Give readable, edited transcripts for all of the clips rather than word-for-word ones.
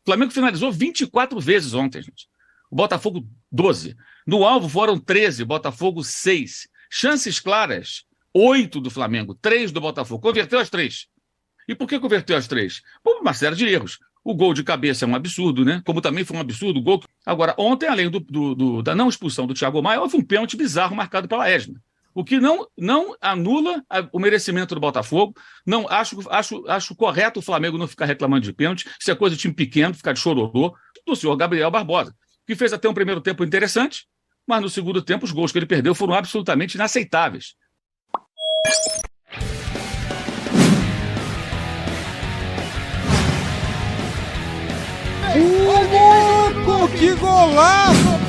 Flamengo finalizou 24 vezes ontem, gente. O Botafogo, 12. No alvo foram 13, Botafogo, 6. Chances claras, 8 do Flamengo, 3 do Botafogo. Converteu as 3. E por que converteu as 3? Por uma série de erros. O gol de cabeça é um absurdo, né? Como também foi um absurdo o gol. Agora, ontem, além da não expulsão do Thiago Maia, houve um pênalti bizarro marcado pela Edna. O que não anula o merecimento do Botafogo. Não acho correto o Flamengo não ficar reclamando de pênalti. Isso é coisa de time pequeno, ficar de chororô. Do senhor Gabriel Barbosa, que fez até um primeiro tempo interessante, mas no segundo tempo os gols que ele perdeu foram absolutamente inaceitáveis. Louco, que golaço!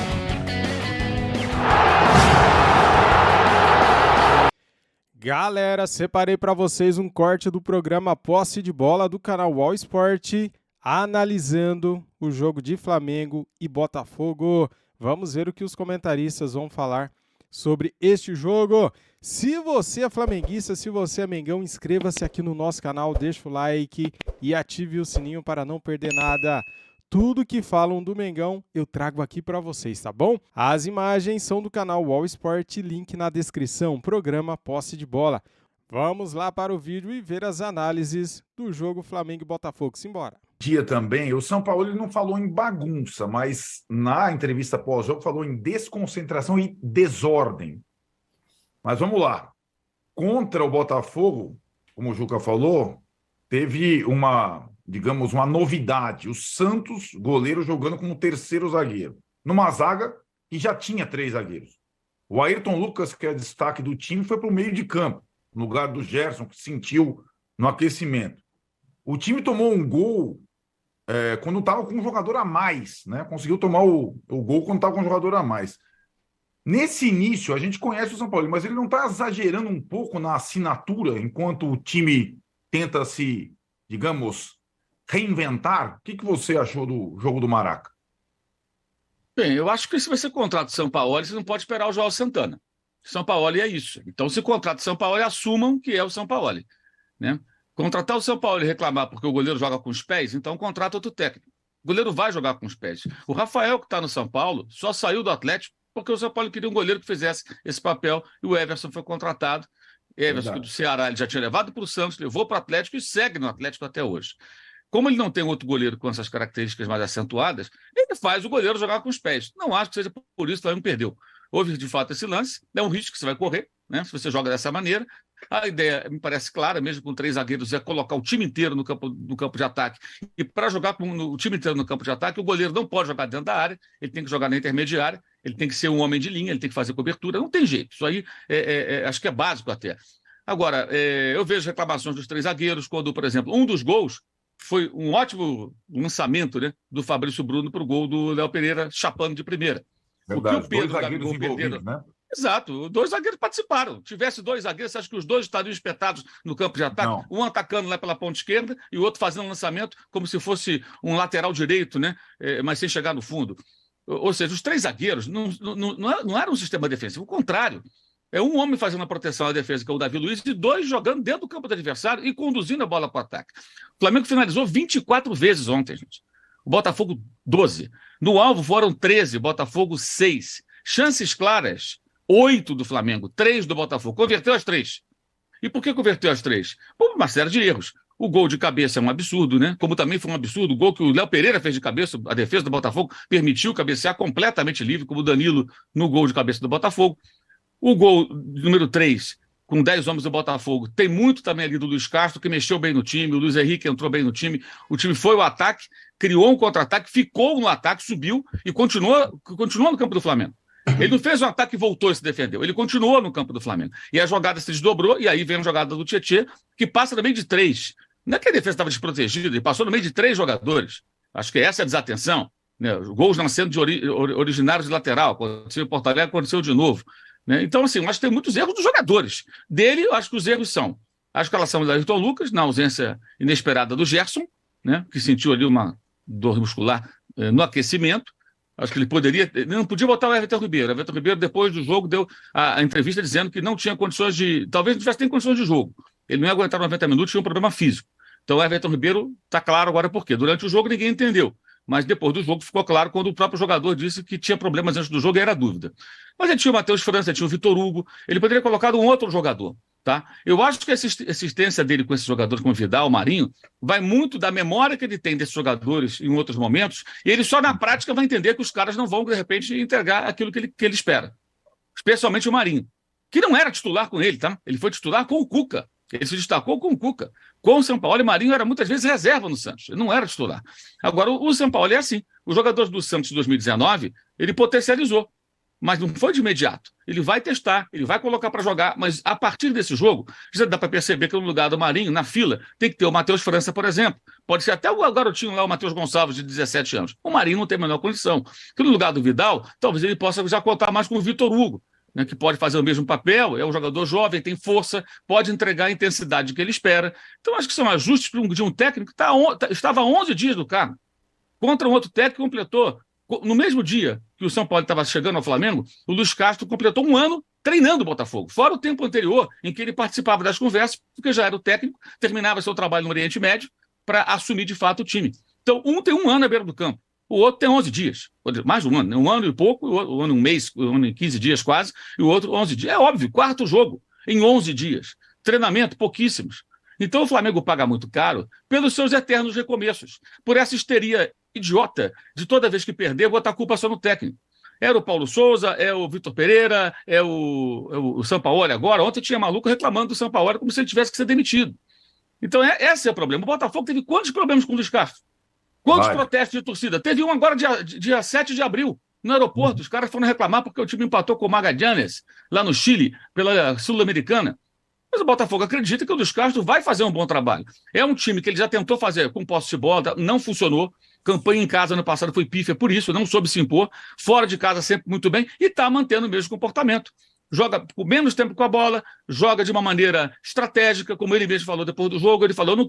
Galera, separei para vocês um corte do programa Posse de Bola do canal All Sport, analisando o jogo de Flamengo e Botafogo. Vamos ver o que os comentaristas vão falar sobre este jogo. Se você é flamenguista, se você é mengão, inscreva-se aqui no nosso canal, deixa o like e ative o sininho para não perder nada. Tudo que falam do Mengão eu trago aqui para vocês, tá bom? As imagens são do canal All Sport, link na descrição, programa Posse de Bola. Vamos lá para o vídeo e ver as análises do jogo Flamengo e Botafogo. Simbora! Dia também, o São Paulo ele não falou em bagunça, mas na entrevista pós-jogo falou em desconcentração e desordem. Mas vamos lá. Contra o Botafogo, como o Juca falou, teve uma novidade. O Santos, goleiro, jogando como terceiro zagueiro. Numa zaga que já tinha 3 zagueiros. O Ayrton Lucas, que é destaque do time, foi para o meio de campo, no lugar do Gerson, que sentiu no aquecimento. O time tomou um gol quando estava com um jogador a mais, né? Conseguiu tomar o gol quando estava com um jogador a mais. Nesse início, a gente conhece o São Paulo, mas ele não está exagerando um pouco na assinatura, enquanto o time tenta se, reinventar? O que você achou do jogo do Maraca? Bem, eu acho que se você contrata o São Paulo, você não pode esperar o João Santana. São Paulo é isso. Então, se contrata o São Paulo, assumam que é o São Paulo, né? Contratar o São Paulo e reclamar porque o goleiro joga com os pés, então contrata outro técnico. O goleiro vai jogar com os pés. O Rafael, que está no São Paulo, só saiu do Atlético porque o São Paulo queria um goleiro que fizesse esse papel e o Everson foi contratado. Everson, que do Ceará, ele já tinha levado para o Santos, levou para o Atlético e segue no Atlético até hoje. Como ele não tem outro goleiro com essas características mais acentuadas, ele faz o goleiro jogar com os pés. Não acho que seja por isso que o Flamengo perdeu. Houve, de fato, esse lance, é um risco que você vai correr, né? Se você joga dessa maneira. A ideia me parece clara, mesmo com 3 zagueiros, é colocar o time inteiro no campo de ataque. E para jogar com o time inteiro no campo de ataque, o goleiro não pode jogar dentro da área, ele tem que jogar na intermediária, ele tem que ser um homem de linha, ele tem que fazer cobertura. Não tem jeito. Isso aí acho que é básico até. Agora, eu vejo reclamações dos 3 zagueiros, quando, por exemplo, um dos gols foi um ótimo lançamento, né, do Fabrício Bruno para o gol do Léo Pereira, chapando de primeira. Verdade, o que o Pedro 2 zagueiros envolvidos, né? Exato, 2 zagueiros participaram. Tivesse 2 zagueiros, você acha que os 2 estariam espetados no campo de ataque? Não. Um atacando lá pela ponta esquerda e o outro fazendo um lançamento como se fosse um lateral direito, né? Mas sem chegar no fundo. Ou seja, os 3 zagueiros não era um sistema defensivo, o contrário. É um homem fazendo a proteção à defesa, que é o Davi Luiz, e 2 jogando dentro do campo do adversário e conduzindo a bola para o ataque. O Flamengo finalizou 24 vezes ontem, gente. O Botafogo, 12. No alvo foram 13, Botafogo, 6. Chances claras, 8 do Flamengo, 3 do Botafogo. Converteu as 3. E por que converteu as 3? Por uma série de erros. O gol de cabeça é um absurdo, né? Como também foi um absurdo o gol que o Léo Pereira fez de cabeça, a defesa do Botafogo permitiu cabecear completamente livre, como o Danilo no gol de cabeça do Botafogo. O gol número 3, com 10 homens do Botafogo, tem muito também ali do Luiz Castro, que mexeu bem no time, o Luiz Henrique entrou bem no time, o time foi ao ataque, criou um contra-ataque, ficou no ataque, subiu e continuou no campo do Flamengo. Ele não fez um ataque e voltou e se defendeu, ele continuou no campo do Flamengo. E a jogada se desdobrou, e aí vem a jogada do Tietê, que passa no meio de 3. Não é que a defesa estava desprotegida, ele passou no meio de 3 jogadores. Acho que essa é a desatenção, né? Os gols nascendo de originários de lateral, aconteceu em Porto Alegre, aconteceu de novo. Né? Então, assim, eu acho que tem muitos erros dos jogadores. Dele, eu acho que os erros são a escalação do Ayrton Lucas, na ausência inesperada do Gerson, né? Que sentiu ali uma dor muscular no aquecimento. Acho que ele não podia botar o Everton Ribeiro. O Everton Ribeiro, depois do jogo, deu a entrevista dizendo que não tinha condições talvez não tivesse nem condições de jogo. Ele não ia aguentar 90 minutos, tinha um problema físico. Então, o Everton Ribeiro, está claro agora por quê. Durante o jogo, ninguém entendeu. Mas depois do jogo ficou claro quando o próprio jogador disse que tinha problemas antes do jogo e era dúvida. Mas ele tinha o Matheus França, tinha o Vitor Hugo, ele poderia ter colocado um outro jogador. Tá? Eu acho que a assistência dele com esses jogadores como o Vidal, o Marinho, vai muito da memória que ele tem desses jogadores em outros momentos, e ele só na prática vai entender que os caras não vão, de repente, entregar aquilo que ele espera. Especialmente o Marinho, que não era titular com ele, tá? Ele foi titular com o Cuca. Ele se destacou com o Cuca. Com o Sampaoli, Marinho era muitas vezes reserva no Santos. Ele não era titular. Agora, o Sampaoli é assim. Os jogadores do Santos de 2019, ele potencializou. Mas não foi de imediato. Ele vai testar, ele vai colocar para jogar, mas a partir desse jogo, já dá para perceber que no lugar do Marinho, na fila, tem que ter o Matheus França, por exemplo. Pode ser até o garotinho lá, o Matheus Gonçalves, de 17 anos. O Marinho não tem a menor condição. Que no lugar do Vidal, talvez ele possa já contar mais com o Vitor Hugo, né, que pode fazer o mesmo papel, é um jogador jovem, tem força, pode entregar a intensidade que ele espera. Então, acho que são ajustes de um técnico que estava há 11 dias no cargo, contra um outro técnico que completou. No mesmo dia que o São Paulo estava chegando ao Flamengo, o Luiz Castro completou 1 ano treinando o Botafogo, fora o tempo anterior em que ele participava das conversas, porque já era o técnico, terminava seu trabalho no Oriente Médio para assumir de fato o time. Então, um tem 1 ano à beira do campo, o outro tem 11 dias, mais de 1 ano, 1 ano e pouco, um ano, 1 mês, 1 ano e 15 dias quase, e o outro 11 dias. É óbvio, 4º jogo em 11 dias, treinamento pouquíssimos. Então o Flamengo paga muito caro pelos seus eternos recomeços, por essa histeria idiota de toda vez que perder, botar a culpa só no técnico. Era o Paulo Souza, é o Vitor Pereira, é o Sampaoli agora. Ontem tinha maluco reclamando do Sampaoli como se ele tivesse que ser demitido. Então esse é o problema. O Botafogo teve quantos problemas com o Luiz Castro? Quantos protestos de torcida? Teve um agora dia 7 de abril, no aeroporto. Os caras foram reclamar porque o time empatou com o Magallanes, lá no Chile, pela Sul-Americana. Mas o Botafogo acredita que o Luiz Castro vai fazer um bom trabalho. É um time que ele já tentou fazer com posse de bola, não funcionou. Campanha em casa no passado foi pífia, por isso, não soube se impor. Fora de casa sempre muito bem e está mantendo o mesmo comportamento. Joga com menos tempo com a bola, joga de uma maneira estratégica, como ele mesmo falou depois do jogo. Ele falou, eu não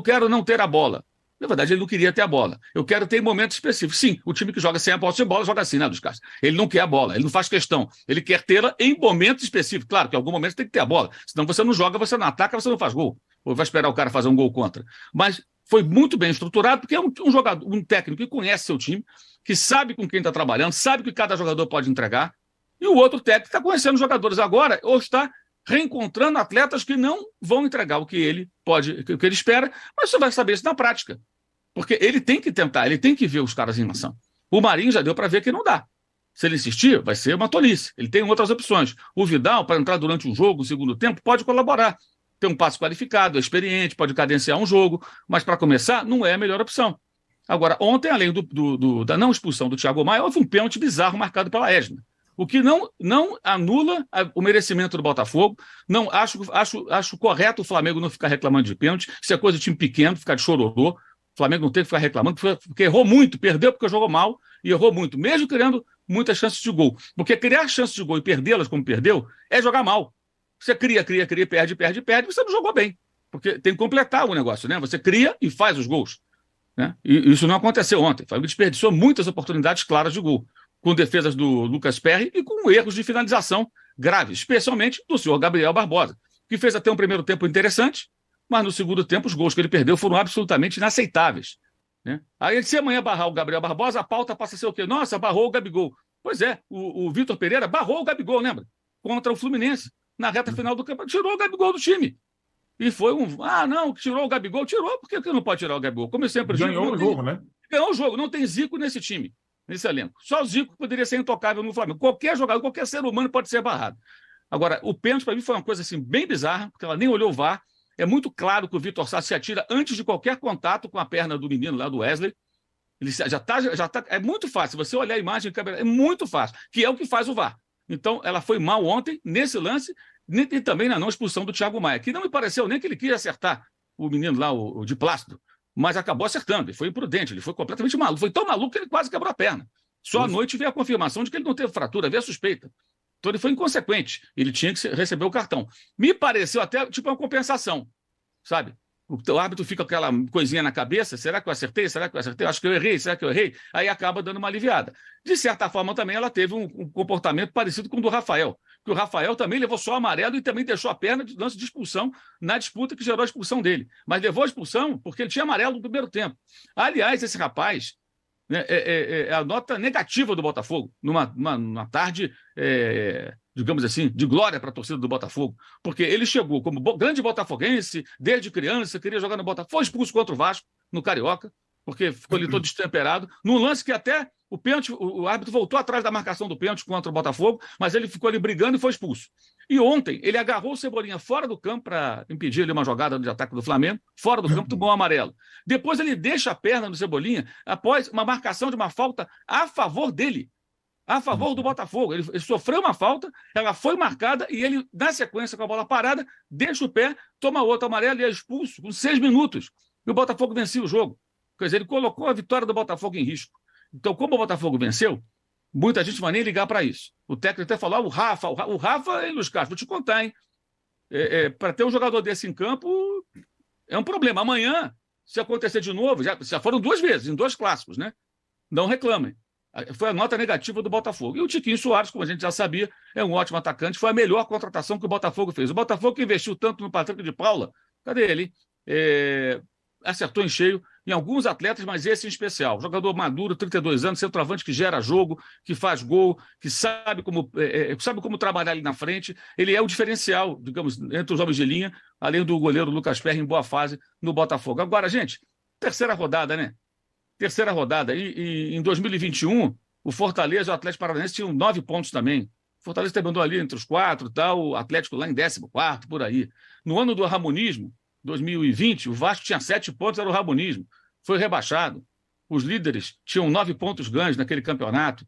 quero não ter a bola. Na verdade, ele não queria ter a bola. Eu quero ter em momentos específicos. Sim, o time que joga sem a posse de bola joga assim, né, Luiz Castro? Ele não quer a bola, ele não faz questão. Ele quer tê-la em momentos específicos. Claro que em algum momento tem que ter a bola. Senão você não joga, você não ataca, você não faz gol. Ou vai esperar o cara fazer um gol contra. Mas foi muito bem estruturado, porque é um jogador, um técnico que conhece seu time, que sabe com quem está trabalhando, sabe o que cada jogador pode entregar. E o outro técnico está conhecendo os jogadores agora, ou está reencontrando atletas que não vão entregar o que ele espera, mas você vai saber isso na prática. Porque ele tem que tentar, ele tem que ver os caras em ação. O Marinho já deu para ver que não dá. Se ele insistir, vai ser uma tolice. Ele tem outras opções. O Vidal, para entrar durante um jogo, no segundo tempo, pode colaborar. Tem um passe qualificado, é experiente, pode cadenciar um jogo, mas para começar, não é a melhor opção. Agora, ontem, além da não expulsão do Thiago Maia, houve um pênalti bizarro marcado pela Edna. O que não anula o merecimento do Botafogo. Não acho correto o Flamengo não ficar reclamando de pênalti. Isso é coisa de time pequeno, ficar de chororô. O Flamengo não tem que ficar reclamando, porque errou muito, perdeu porque jogou mal e errou muito, mesmo criando muitas chances de gol. Porque criar chances de gol e perdê-las como perdeu é jogar mal. Você cria, perde, você não jogou bem. Porque tem que completar o negócio, né? Você cria e faz os gols. Né? E isso não aconteceu ontem. O Flamengo desperdiçou muitas oportunidades claras de gol, com defesas do Lucas Perry e com erros de finalização graves, especialmente do senhor Gabriel Barbosa, que fez até um primeiro tempo interessante, mas no segundo tempo os gols que ele perdeu foram absolutamente inaceitáveis. Né? Aí, se amanhã barrar o Gabriel Barbosa, a pauta passa a ser o quê? Nossa, barrou o Gabigol. Pois é, o Vitor Pereira barrou o Gabigol, lembra? Contra o Fluminense, na reta final do campeonato, tirou o Gabigol do time. E foi não, tirou o Gabigol, tirou, por que não pode tirar o Gabigol? Como eu sempre digo, ganhou o jogo, né? Ganhou o jogo, não tem Zico nesse time, nesse elenco. Só o Zico poderia ser intocável no Flamengo. Qualquer jogador, qualquer ser humano pode ser barrado. Agora, o pênalti para mim foi uma coisa assim bem bizarra, porque ela nem olhou o VAR. É muito claro que o Vitor Sá se atira antes de qualquer contato com a perna do menino lá, do Wesley. Ele já tá, é muito fácil. Se você olhar a imagem, é muito fácil, que é o que faz o VAR. Então, ela foi mal ontem, nesse lance, e também na não expulsão do Thiago Maia, que não me pareceu nem que ele queria acertar o menino lá, o de Plácido, mas acabou acertando. Ele foi imprudente, ele foi completamente maluco. Foi tão maluco que ele quase quebrou a perna. Só à noite veio a confirmação de que ele não teve fratura, veio a suspeita. Então ele foi inconsequente. Ele tinha que receber o cartão. Me pareceu até tipo uma compensação, sabe? O árbitro fica com aquela coisinha na cabeça, será que eu acertei? Será que eu acertei? Acho que eu errei, será que eu errei? Aí acaba dando uma aliviada. De certa forma também ela teve um comportamento parecido com o do Rafael. que o Rafael também levou só amarelo e também deixou a perna de lance de expulsão na disputa que gerou a expulsão dele. Mas levou a expulsão porque ele tinha amarelo no primeiro tempo. Aliás, esse rapaz, né, é a nota negativa do Botafogo, numa tarde, digamos assim, de glória para a torcida do Botafogo, porque ele chegou como grande botafoguense, desde criança, queria jogar no Botafogo, foi expulso contra o Vasco, no Carioca, porque ficou ali todo destemperado, num lance que até o pênalti, o árbitro voltou atrás da marcação do pênalti contra o Botafogo, mas ele ficou ali brigando e foi expulso. E ontem ele agarrou o Cebolinha fora do campo para impedir ali uma jogada de ataque do Flamengo, fora do campo, tomou um amarelo. Depois ele deixa a perna no Cebolinha após uma marcação de uma falta a favor dele, a favor do Botafogo. Ele sofreu uma falta, ela foi marcada e ele, na sequência, com a bola parada, deixa o pé, toma outro amarelo e é expulso com 6 minutos. E o Botafogo vencia o jogo. Quer dizer, ele colocou a vitória do Botafogo em risco. Então, como o Botafogo venceu, muita gente não vai nem ligar para isso. O técnico até falou, o Rafa, hein, Luiz Castro, vou te contar, hein? Para ter um jogador desse em campo, é um problema. Amanhã, se acontecer de novo, já foram 2 vezes, em 2 clássicos, né? Não reclamem. Foi a nota negativa do Botafogo. E o Tiquinho Soares, como a gente já sabia, é um ótimo atacante, foi a melhor contratação que o Botafogo fez. O Botafogo que investiu tanto no Patrick de Paula, cadê ele? Acertou em cheio em alguns atletas, mas esse em especial. Jogador maduro, 32 anos, centroavante que gera jogo, que faz gol, que sabe como trabalhar ali na frente. Ele é o diferencial, digamos, entre os homens de linha, além do goleiro Lucas Perry em boa fase no Botafogo. Agora, gente, terceira rodada, né? Terceira rodada. E em 2021, o Fortaleza e o Atlético Paranaense tinham 9 pontos também. O Fortaleza terminou ali entre os 4 e tal, o Atlético lá em 14º, por aí. No ano do Ramonismo, 2020, o Vasco tinha 7 pontos, era o Ramonismo. Foi rebaixado. Os líderes tinham 9 pontos ganhos naquele campeonato.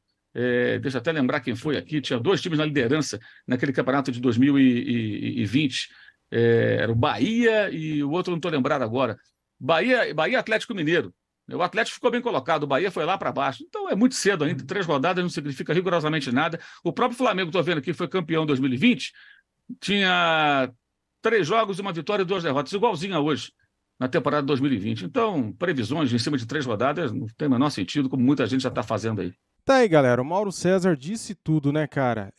Deixa eu até lembrar quem foi aqui. Tinha 2 times na liderança naquele campeonato de 2020. Era o Bahia e o outro não estou lembrado agora. Bahia Atlético Mineiro. O Atlético ficou bem colocado, o Bahia foi lá para baixo. Então é muito cedo ainda, 3 rodadas não significa rigorosamente nada. O próprio Flamengo, estou vendo aqui, foi campeão em 2020, tinha 3 jogos, 1 vitória e 2 derrotas, igualzinho a hoje, na temporada de 2020. Então, previsões em cima de 3 rodadas não tem o menor sentido, como muita gente já está fazendo aí. Tá aí, galera, o Mauro César disse tudo, né, cara?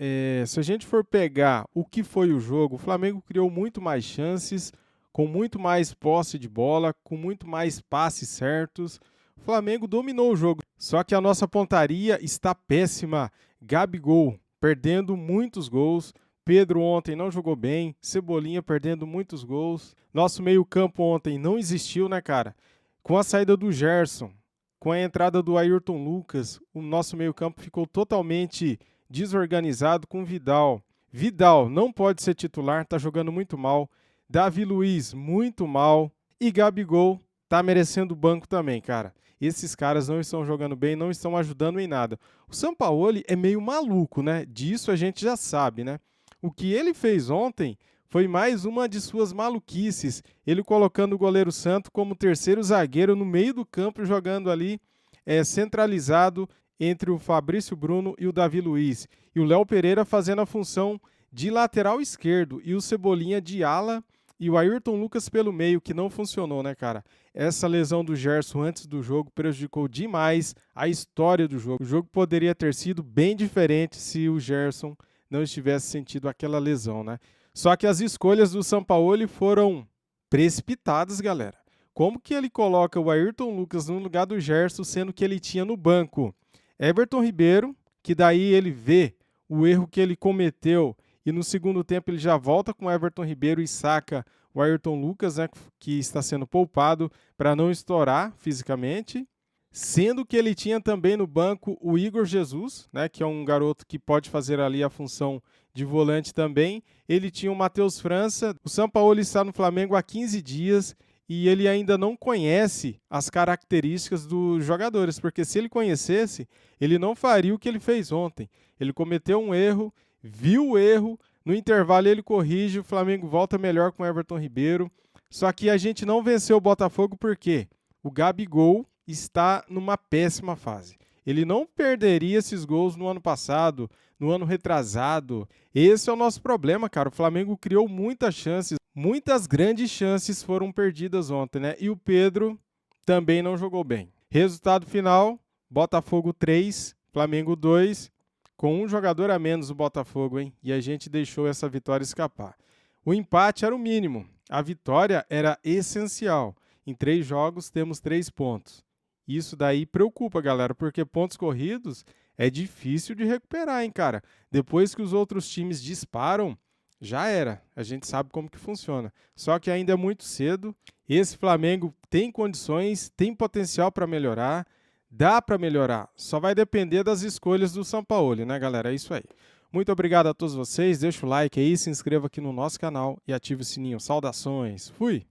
Se a gente for pegar o que foi o jogo, o Flamengo criou muito mais chances, com muito mais posse de bola, com muito mais passes certos. O Flamengo dominou o jogo, só que a nossa pontaria está péssima. Gabigol perdendo muitos gols, Pedro ontem não jogou bem, Cebolinha perdendo muitos gols. Nosso meio-campo ontem não existiu, né, cara? Com a saída do Gerson, com a entrada do Ayrton Lucas, o nosso meio-campo ficou totalmente desorganizado com Vidal. Vidal não pode ser titular, tá jogando muito mal. Davi Luiz, muito mal. E Gabigol tá merecendo banco também, cara. Esses caras não estão jogando bem, não estão ajudando em nada. O Sampaoli é meio maluco, né? Disso a gente já sabe, né? O que ele fez ontem foi mais uma de suas maluquices. Ele colocando o goleiro Santo como terceiro zagueiro no meio do campo, jogando ali centralizado entre o Fabrício Bruno e o Davi Luiz. E o Léo Pereira fazendo a função de lateral esquerdo e o Cebolinha de ala e o Ayrton Lucas pelo meio, que não funcionou, né, cara? Essa lesão do Gerson antes do jogo prejudicou demais a história do jogo. O jogo poderia ter sido bem diferente se o Gerson não estivesse sentido aquela lesão, né? Só que as escolhas do Sampaoli foram precipitadas, galera. Como que ele coloca o Ayrton Lucas no lugar do Gerson, sendo que ele tinha no banco Everton Ribeiro, que daí ele vê o erro que ele cometeu e no segundo tempo ele já volta com o Everton Ribeiro e saca o Ayrton Lucas, né, que está sendo poupado para não estourar fisicamente, sendo que ele tinha também no banco o Igor Jesus, né, que é um garoto que pode fazer ali a função de volante também. Ele tinha o Matheus França. O Sampaoli está no Flamengo há 15 dias e ele ainda não conhece as características dos jogadores, porque se ele conhecesse, ele não faria o que ele fez ontem. Ele cometeu um erro, viu o erro, no intervalo ele corrige, o Flamengo volta melhor com o Everton Ribeiro. Só que a gente não venceu o Botafogo porque o Gabigol está numa péssima fase. Ele não perderia esses gols no ano passado, no ano retrasado. Esse é o nosso problema, cara. O Flamengo criou muitas chances, muitas grandes chances foram perdidas ontem, né? E o Pedro também não jogou bem. Resultado final, Botafogo 3, Flamengo 2. com um jogador a menos o Botafogo, hein? E a gente deixou essa vitória escapar. O empate era o mínimo, a vitória era essencial. Em 3 jogos temos 3 pontos. Isso daí preocupa, galera, porque pontos corridos é difícil de recuperar, hein, cara? Depois que os outros times disparam, já era. A gente sabe como que funciona. Só que ainda é muito cedo. Esse Flamengo tem condições, tem potencial para melhorar. Dá para melhorar. Só vai depender das escolhas do Sampaoli, né, galera? É isso aí. Muito obrigado a todos vocês. Deixa o like aí, se inscreva aqui no nosso canal e ative o sininho. Saudações. Fui!